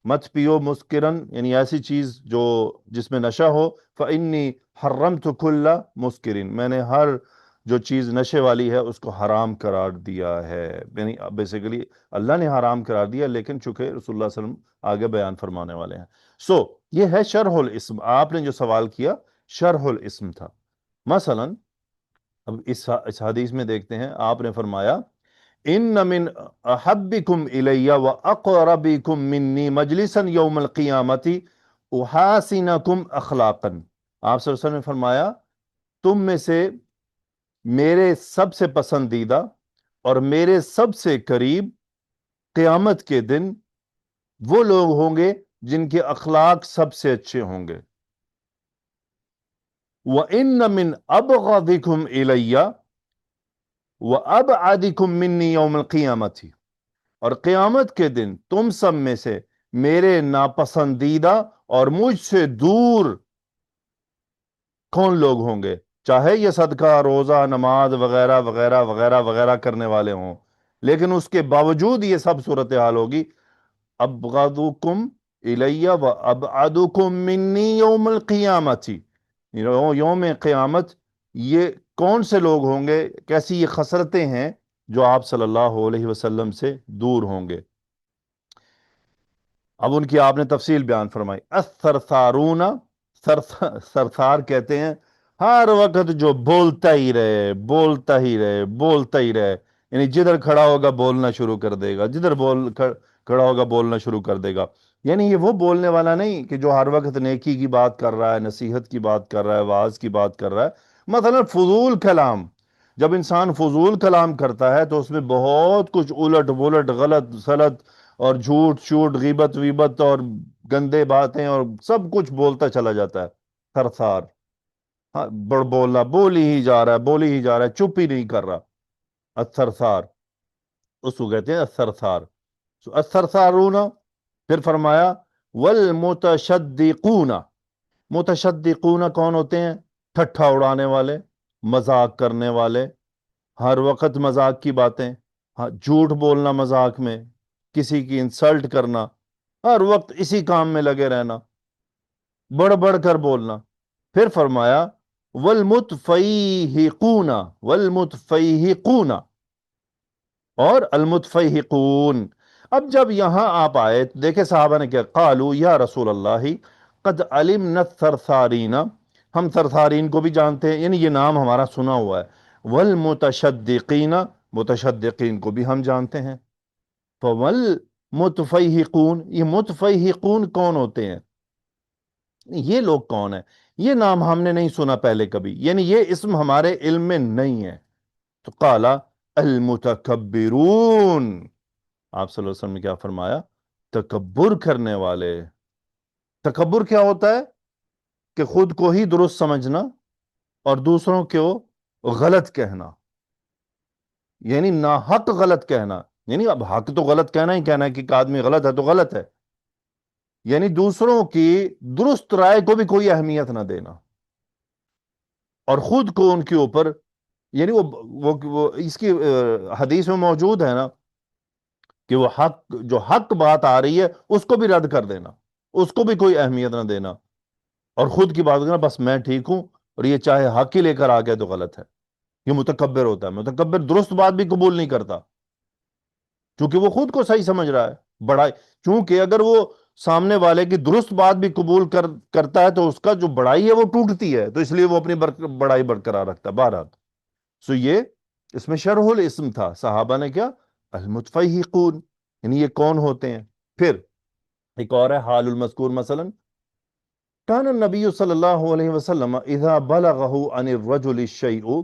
مت پیو، مسکرن، یعنی ایسی چیز جو جس میں نشہ ہو. فإنی حرمت کل مسکر، میں نے ہر جو چیز نشے والی ہے اس کو حرام قرار دیا ہے. یعنی بیسیکلی اللہ نے حرام قرار دیا، لیکن چونکہ رسول اللہ صلی اللہ علیہ وسلم آگے بیان فرمانے والے ہیں. یہ ہے شرح الاسم. آپ نے جو سوال کیا شرح الاسم تھا. مثلا اب اس حدیث میں دیکھتے ہیں، آپ نے فرمایا ان من احبکم الی واقربکم منی مجلسا یوم القیامت احاسنکم اخلاقا. آپ صلی اللہ علیہ وسلم نے فرمایا تم میں سے میرے سب سے پسندیدہ اور میرے سب سے قریب قیامت کے دن وہ لوگ ہوں گے جن کے اخلاق سب سے اچھے ہوں گے. وَإِنَّ مِنْ أَبْغَضِكُمْ إِلَيَّ وَأَبْعَدِكُمْ مِنِّي يَوْمَ الْقِيَامَةِ، اور قیامت کے دن تم سب میں سے میرے ناپسندیدہ اور مجھ سے دور کون لوگ ہوں گے، چاہے یہ صدقہ، روزہ، نماز وغیرہ وغیرہ وغیرہ وغیرہ کرنے والے ہوں، لیکن اس کے باوجود یہ سب صورتحال ہوگی. ابغضکم الی وابعدکم منی یوم القیامت، یوم قیامت یہ کون سے لوگ ہوں گے، کیسی یہ خسرتیں ہیں جو آپ صلی اللہ علیہ وسلم سے دور ہوں گے؟ اب ان کی آپ نے تفصیل بیان فرمائی. الثرثارون، سرثار کہتے ہیں ہر وقت جو بولتا ہی رہے، بولتا ہی رہے، بولتا ہی رہے، یعنی جدھر کھڑا ہوگا بولنا شروع کر دے گا، جدھر کھڑا ہوگا بولنا شروع کر دے گا. یعنی یہ وہ بولنے والا نہیں کہ جو ہر وقت نیکی کی بات کر رہا ہے، نصیحت کی بات کر رہا ہے، واعظ کی بات کر رہا ہے. مثلا فضول کلام، جب انسان فضول کلام کرتا ہے تو اس میں بہت کچھ الٹ ولٹ، غلط سلط، اور جھوٹ شوٹ، غیبت ویبت، اور گندے باتیں، اور سب کچھ بولتا چلا جاتا ہے. تھرثار، ہاں بڑ بولا، بولی ہی جا رہا ہے، بولی ہی جا رہا ہے، چپ ہی نہیں کر رہا. الثرثار، اس کو کہتے ہیں الثرثار. الثرثارون، پھر فرمایا والمتشدقون. متشدقون کون ہوتے ہیں؟ ٹھٹھا اڑانے والے، مذاق کرنے والے، ہر وقت مذاق کی باتیں، ہاں جھوٹ بولنا مذاق میں، کسی کی انسلٹ کرنا، ہر وقت اسی کام میں لگے رہنا، بڑھ بڑھ کر بولنا. پھر فرمایا والمتفیہقون، والمتفیہقون اور المتفیہقون. اب جب یہاں آپ آئے دیکھیں صحابہ نے کیا قالو یا رسول اللہ قد علمنا الثرثارین، ہم ثرثارین کو بھی جانتے ہیں، یعنی یہ نام ہمارا سنا ہوا ہے. والمتشدقین، متشدقین کو بھی ہم جانتے ہیں. فوالمتفیہقون، یہ متفیہقون کون ہوتے ہیں؟ یہ لوگ کون ہیں؟ یہ نام ہم نے نہیں سنا پہلے کبھی، یعنی یہ اسم ہمارے علم میں نہیں ہے. تو قالا المتکبرون، آپ صلی اللہ علیہ وسلم نے کیا فرمایا؟ تکبر کرنے والے. تکبر کیا ہوتا ہے؟ کہ خود کو ہی درست سمجھنا اور دوسروں کو غلط کہنا، یعنی ناحق غلط کہنا. یعنی اب حق تو غلط کہنا ہی کہنا ہے کہ ایک آدمی غلط ہے تو غلط ہے، یعنی دوسروں کی درست رائے کو بھی کوئی اہمیت نہ دینا، اور خود کو ان کے اوپر، یعنی وہ اس کی حدیث میں موجود ہے نا کہ وہ جو حق بات آ رہی ہے اس کو بھی رد کر دینا، اس کو بھی کوئی اہمیت نہ دینا، اور خود کی بات کرنا بس میں ٹھیک ہوں، اور یہ چاہے حق ہی لے کر آ گیا تو غلط ہے. یہ متکبر ہوتا ہے. متکبر درست بات بھی قبول نہیں کرتا کیونکہ وہ خود کو صحیح سمجھ رہا ہے. بڑائی، چونکہ اگر وہ سامنے والے کی درست بات بھی قبول کرتا ہے تو اس کا جو بڑائی ہے وہ ٹوٹتی ہے، تو اس لیے وہ اپنی بڑائی برقرار رکھتا ہے. بہرحال سو یہ اس میں شرح الاسم تھا. صحابہ نے کیا؟ المتفیہقون، یعنی یہ کون ہوتے ہیں؟ پھر ایک اور ہے حال المذکور. مثلا کان النبی صلی اللہ علیہ وسلم اذا بلغہ عن الرجل الشیء،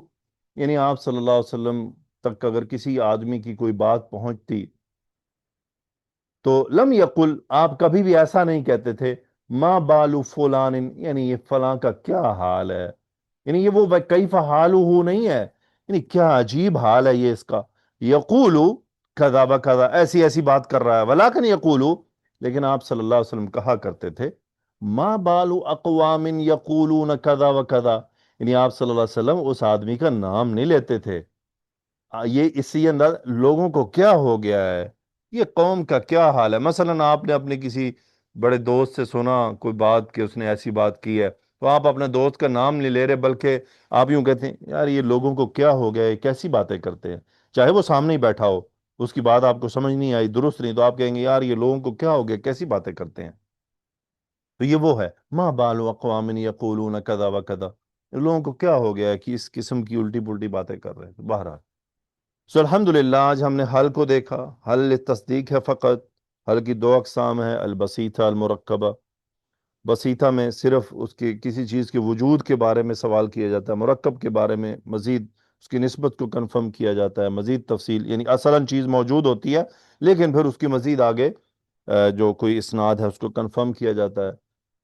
یعنی آپ صلی اللہ علیہ وسلم تک اگر کسی آدمی کی کوئی بات پہنچتی تو لم یقل، آپ کبھی بھی ایسا نہیں کہتے تھے ما بالو فلان، یعنی یہ فلاں کا کیا حال ہے، یعنی یہ وہ کیف حالہ نہیں ہے، یعنی کیا عجیب حال ہے یہ اس کا. یقولو کذا بکذا، ایسی ایسی بات کر رہا ہے. ولیکن یقولو، لیکن آپ صلی اللہ علیہ وسلم کہا کرتے تھے ما بالو اقوام یقولون کذا وکذا، یعنی آپ صلی اللہ علیہ وسلم اس آدمی کا نام نہیں لیتے تھے. یہ اسی انداز لوگوں کو کیا ہو گیا ہے، یہ قوم کا کیا حال ہے. مثلا آپ نے اپنے کسی بڑے دوست سے سنا کوئی بات کہ اس نے ایسی بات کی ہے، تو آپ اپنے دوست کا نام نہیں لے رہے، بلکہ آپ یوں کہتے ہیں یار یہ لوگوں کو کیا ہو گیا ہے، کیسی باتیں کرتے ہیں. چاہے وہ سامنے ہی بیٹھا ہو، اس کی بات آپ کو سمجھ نہیں آئی، درست نہیں، تو آپ کہیں گے یار یہ لوگوں کو کیا ہو گیا، کیسی باتیں کرتے ہیں. تو یہ وہ ہے ما بال اقوام یقولون کذا وکذا، لوگوں کو کیا ہو گیا ہے کہ اس قسم کی الٹی پلٹی باتیں کر رہے ہیں. بہرحال سو الحمدللہ آج ہم نے حل کو دیکھا. حل تصدیق ہے فقط. حل کی دو اقسام ہے، البسیطہ المرکبہ. بسیطہ میں صرف اس کے کسی چیز کے وجود کے بارے میں سوال کیا جاتا ہے، مرکب کے بارے میں مزید اس کی نسبت کو کنفرم کیا جاتا ہے، مزید تفصیل، یعنی اصلاً چیز موجود ہوتی ہے لیکن پھر اس کی مزید آگے جو کوئی اسناد ہے اس کو کنفرم کیا جاتا ہے.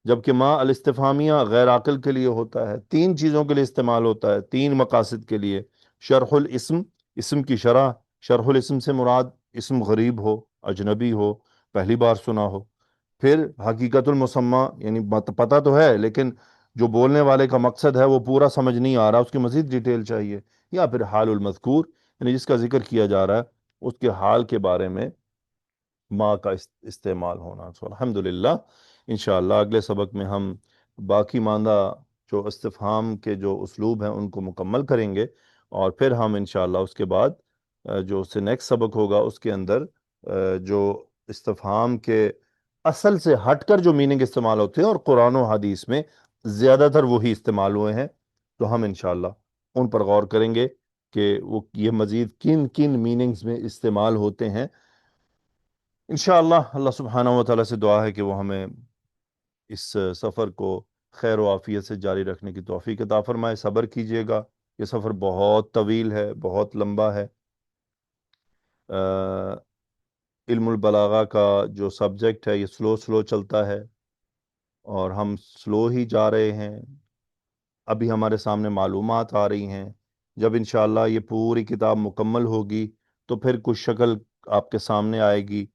جبکہ ما الاستفہامیہ غیر عاقل کے لیے ہوتا ہے، تین چیزوں کے لیے استعمال ہوتا ہے، تین مقاصد کے لیے. شرح الاسم، اسم کی شرح. شرح الاسم سے مراد اسم غریب ہو، اجنبی ہو، پہلی بار سنا ہو. پھر حقیقت المسمى، یعنی پتہ تو ہے لیکن جو بولنے والے کا مقصد ہے وہ پورا سمجھ نہیں آ رہا، اس کی مزید ڈیٹیل چاہیے. یا پھر حال المذکور، یعنی جس کا ذکر کیا جا رہا ہے اس کے حال کے بارے میں ما کا استعمال ہونا. سو الحمدللہ انشاءاللہ اگلے سبق میں ہم باقی ماندہ جو استفہام کے جو اسلوب ہیں ان کو مکمل کریں گے، اور پھر ہم انشاءاللہ اس کے بعد جو اس سے نیکسٹ سبق ہوگا اس کے اندر جو استفہام کے اصل سے ہٹ کر جو میننگ استعمال ہوتے ہیں اور قرآن و حدیث میں زیادہ تر وہی استعمال ہوئے ہیں، تو ہم انشاءاللہ ان پر غور کریں گے کہ وہ یہ مزید کن کن میننگز میں استعمال ہوتے ہیں۔ انشاءاللہ اللہ سبحانہ و تعالیٰ سے دعا ہے کہ وہ ہمیں اس سفر کو خیر و عافیت سے جاری رکھنے کی توفیق عطا فرمائے۔ صبر کیجئے گا، یہ سفر بہت طویل ہے، بہت لمبا ہے۔ علم البلاغہ کا جو سبجیکٹ ہے یہ سلو چلتا ہے، اور ہم سلو ہی جا رہے ہیں۔ ابھی ہمارے سامنے معلومات آ رہی ہیں، جب انشاءاللہ یہ پوری کتاب مکمل ہوگی تو پھر کچھ شکل آپ کے سامنے آئے گی،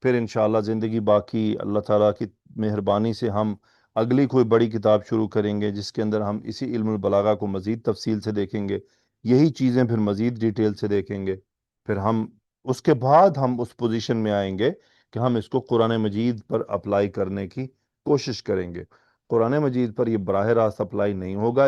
پھر انشاءاللہ زندگی باقی اللہ تعالیٰ کی مہربانی سے ہم اگلی کوئی بڑی کتاب شروع کریں گے جس کے اندر ہم اسی علم البلاغہ کو مزید تفصیل سے دیکھیں گے، یہی چیزیں پھر مزید ڈیٹیل سے دیکھیں گے، پھر ہم اس کے بعد ہم اس پوزیشن میں آئیں گے کہ ہم اس کو قرآن مجید پر اپلائی کرنے کی کوشش کریں گے۔ قرآن مجید پر یہ براہ راست اپلائی نہیں ہوگا،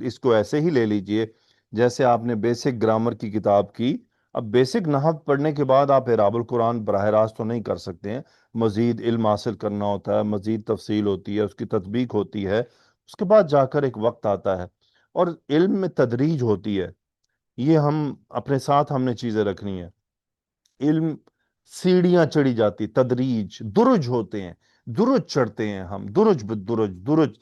اس کو ایسے ہی لے لیجئے جیسے آپ نے بیسک گرامر کی کتاب کی۔ اب بیسک نحو پڑھنے کے بعد آپ اعراب القرآن براہ راست تو نہیں کر سکتے ہیں، مزید علم حاصل کرنا ہوتا ہے، مزید تفصیل ہوتی ہے، اس کی تطبیق ہوتی ہے، اس کے بعد جا کر ایک وقت آتا ہے، اور علم میں تدریج ہوتی ہے۔ یہ ہم اپنے ساتھ ہم نے چیزیں رکھنی ہیں۔ علم سیڑھیاں چڑھی جاتی، تدریج، درج ہوتے ہیں، درج چڑھتے ہیں ہم، درج بدرج درج،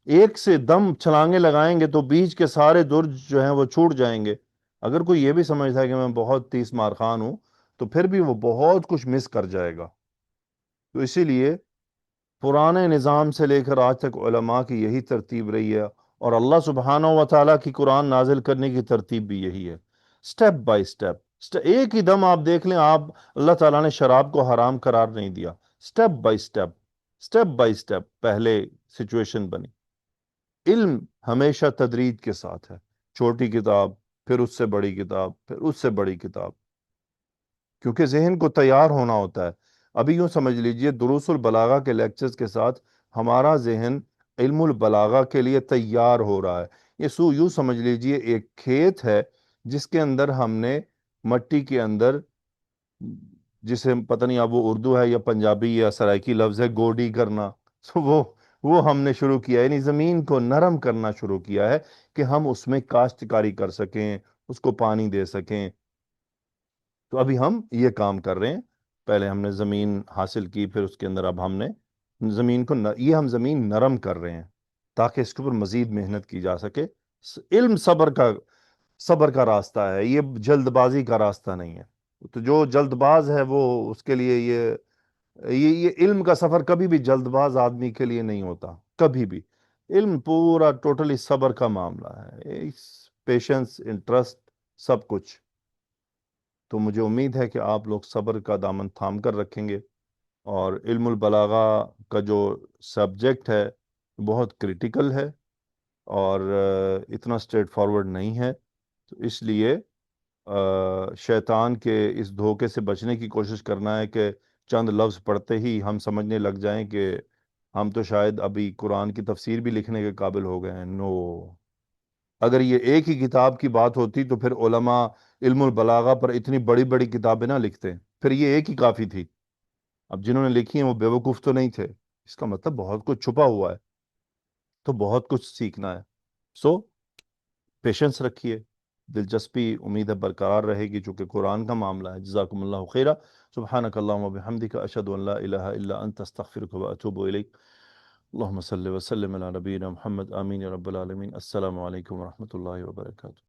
ایک سے دم چھلانگیں لگائیں گے تو بیچ کے سارے درج جو ہیں وہ چھوٹ جائیں گے۔ اگر کوئی یہ بھی سمجھتا ہے کہ میں بہت 30 مار خان ہوں تو پھر بھی وہ بہت کچھ مس کر جائے گا۔ تو اسی لیے پرانے نظام سے لے کر آج تک علماء کی یہی ترتیب رہی ہے، اور اللہ سبحانہ و تعالیٰ کی قرآن نازل کرنے کی ترتیب بھی یہی ہے، سٹیپ بائی سٹیپ، ایک ہی دم آپ دیکھ لیں، آپ اللہ تعالیٰ نے شراب کو حرام قرار نہیں دیا، سٹیپ بائی سٹیپ پہلے سچویشن بنی۔ علم ہمیشہ تدریج کے ساتھ ہے، چھوٹی کتاب، پھر اس سے بڑی کتاب، پھر اس سے بڑی کتاب، کیونکہ ذہن کو تیار ہونا ہوتا ہے۔ ابھی یوں سمجھ لیجئے دروس البلاغہ کے لیکچرز کے ساتھ ہمارا ذہن علم البلاغہ کے لیے تیار ہو رہا ہے۔ یہ یوں سمجھ لیجئے ایک کھیت ہے جس کے اندر ہم نے مٹی کے اندر، جسے پتہ نہیں اب وہ اردو ہے یا پنجابی یا سرائکی لفظ ہے، گوڈی کرنا، تو وہ ہم نے شروع کیا ہے، یعنی زمین کو نرم کرنا شروع کیا ہے کہ ہم اس میں کاشتکاری کر سکیں، اس کو پانی دے سکیں۔ تو ابھی ہم یہ کام کر رہے ہیں، پہلے ہم نے زمین حاصل کی، پھر اس کے اندر اب ہم نے زمین کو یہ ہم زمین نرم کر رہے ہیں تاکہ اس کے اوپر مزید محنت کی جا سکے۔ علم صبر کا راستہ ہے، یہ جلد بازی کا راستہ نہیں ہے۔ تو جو جلد باز ہے وہ اس کے لیے یہ علم کا سفر کبھی بھی جلد باز آدمی کے لیے نہیں ہوتا، کبھی بھی۔ علم پورا ٹوٹلی صبر کا معاملہ ہے، پیشنس، انٹرسٹ، سب کچھ۔ تو مجھے امید ہے کہ آپ لوگ صبر کا دامن تھام کر رکھیں گے، اور علم البلاغہ کا جو سبجیکٹ ہے بہت کریٹیکل ہے، اور اتنا سٹریٹ فارورڈ نہیں ہے، تو اس لیے شیطان کے اس دھوکے سے بچنے کی کوشش کرنا ہے کہ چند لفظ پڑھتے ہی ہم سمجھنے لگ جائیں کہ ہم تو شاید ابھی قرآن کی تفسیر بھی لکھنے کے قابل ہو گئے ہیں۔ نو، اگر یہ ایک ہی کتاب کی بات ہوتی تو پھر علماء علم البلاغہ پر اتنی بڑی بڑی کتابیں نہ لکھتے، پھر یہ ایک ہی کافی تھی۔ اب جنہوں نے لکھی ہیں وہ بیوقوف تو نہیں تھے، اس کا مطلب بہت کچھ چھپا ہوا ہے، تو بہت کچھ سیکھنا ہے۔ سو پیشنس رکھیے، دلچسپی امید ہے برقرار رہے گی چونکہ قرآن کا معاملہ ہے۔ جزاکم اللہ خیرہ، سبحانک اللہم و بحمدک، اشہد ان لا الہ الا انت، استغفرک و اتوب الیک۔ اللہم صلی وسلم علی نبینا محمد، آمین یا رب العالمین۔ السلام علیکم ورحمۃ اللہ وبرکاتہ۔